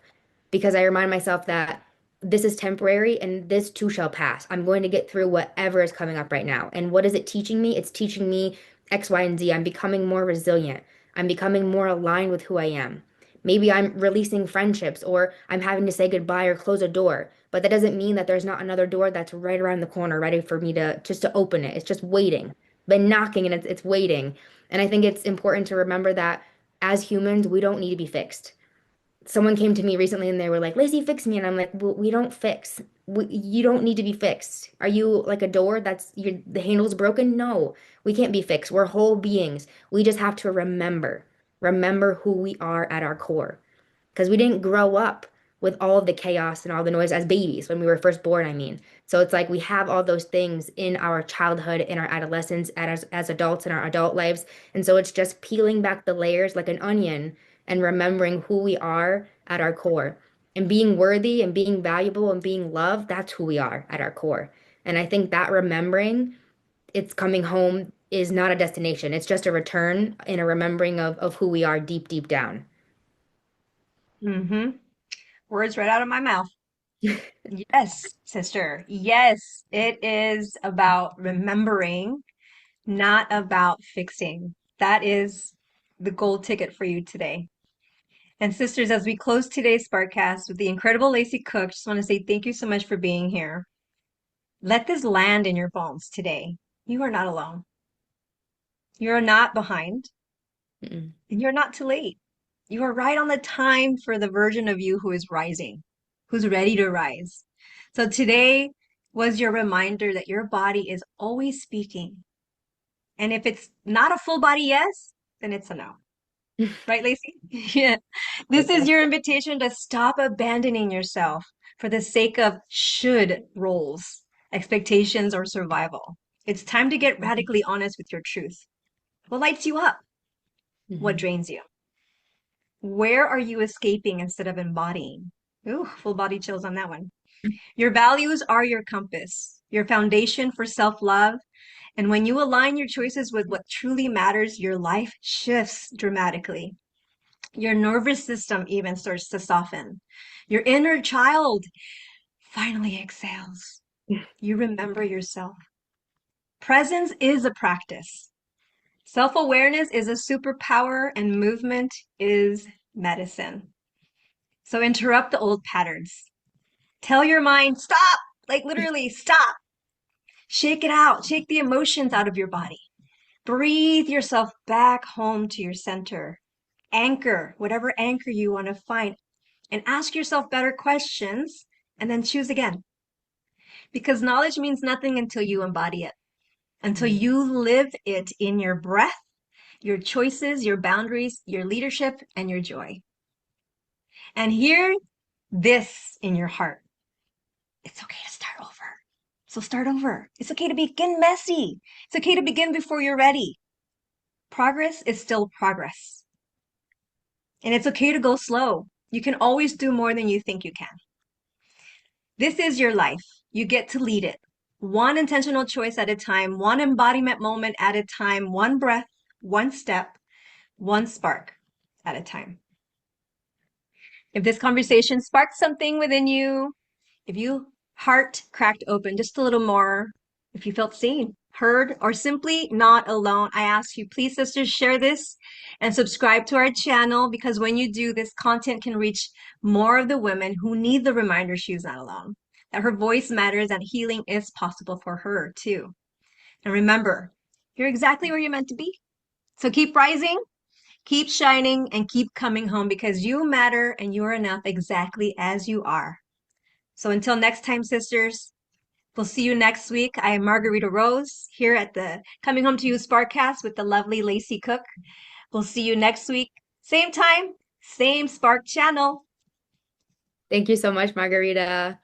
because I remind myself that this is temporary and this too shall pass. I'm going to get through whatever is coming up right now. And what is it teaching me? It's teaching me X, Y, and Z. I'm becoming more resilient. I'm becoming more aligned with who I am. Maybe I'm releasing friendships or I'm having to say goodbye or close a door. But that doesn't mean that there's not another door that's right around the corner, ready for me to just to open it. It's just waiting. Been knocking and it's waiting. And I think it's important to remember that as humans, we don't need to be fixed. Someone came to me recently and they were like, Lacy, fix me. And I'm like, well, we don't fix. You don't need to be fixed. Are you like a door the handle's broken? No, we can't be fixed. We're whole beings. We just have to remember who we are at our core because we didn't grow up with all of the chaos and all the noise as babies when we were first born, I mean. So it's like we have all those things in our childhood, in our adolescence, as adults in our adult lives. And so it's just peeling back the layers like an onion and remembering who we are at our core. And being worthy and being valuable and being loved, that's who we are at our core. And I think that remembering it's coming home is not a destination. It's just a return and a remembering of who we are deep, deep down. Mm-hmm. Words right out of my mouth. Yes, sister. Yes, it is about remembering, not about fixing. That is the gold ticket for you today. And sisters, as we close today's Sparkcast with the incredible Lacy Cook, just want to say thank you so much for being here. Let this land in your bones today. You are not alone. You're not behind, Mm-mm. and you're not too late. You are right on the time for the version of you who is rising, who's ready to rise. So today was your reminder that your body is always speaking. And if it's not a full body yes, then it's a no. Right, Lacey? Yeah. This is your invitation to stop abandoning yourself for the sake of should roles, expectations, or survival. It's time to get radically honest with your truth. What lights you up? What Mhm. drains you? Where are you escaping instead of embodying? Ooh, full body chills on that one. Your values are your compass, your foundation for self-love. And when you align your choices with what truly matters, your life shifts dramatically. Your nervous system even starts to soften. Your inner child finally exhales. You remember yourself. Presence is a practice. Self awareness is a superpower, and movement is medicine. So interrupt the old patterns. Tell your mind, stop! Like literally, stop! Shake it out. Shake the emotions out of your body. Breathe yourself back home to your center. Anchor, whatever anchor you want to find, and ask yourself better questions and then choose again. Because knowledge means nothing until you embody it, until Mhm. you live it in your breath, your choices, your boundaries, your leadership, and your joy. And hear this in your heart. It's okay to start over. So start over. It's okay to begin messy. It's okay to begin before you're ready. Progress is still progress. And it's okay to go slow. You can always do more than you think you can. This is your life. You get to lead it. One intentional choice at a time, one embodiment moment at a time, one breath, one step, one spark at a time. If this conversation sparked something within you, if you heart cracked open just a little more, if you felt seen, heard, or simply not alone, I ask you, please, sisters, share this and subscribe to our channel because when you do, this content can reach more of the women who need the reminder she's not alone, that her voice matters, and healing is possible for her too. And remember, you're exactly where you're meant to be. So keep rising, keep shining, and keep coming home because you matter and you're enough exactly as you are. So until next time, sisters, We'll see you next week. I am Margarita Rose here at the Coming Home to You Sparkcast with the lovely Lacy Cook. We'll see you next week. Same time, same Spark channel. Thank you so much, Margarita.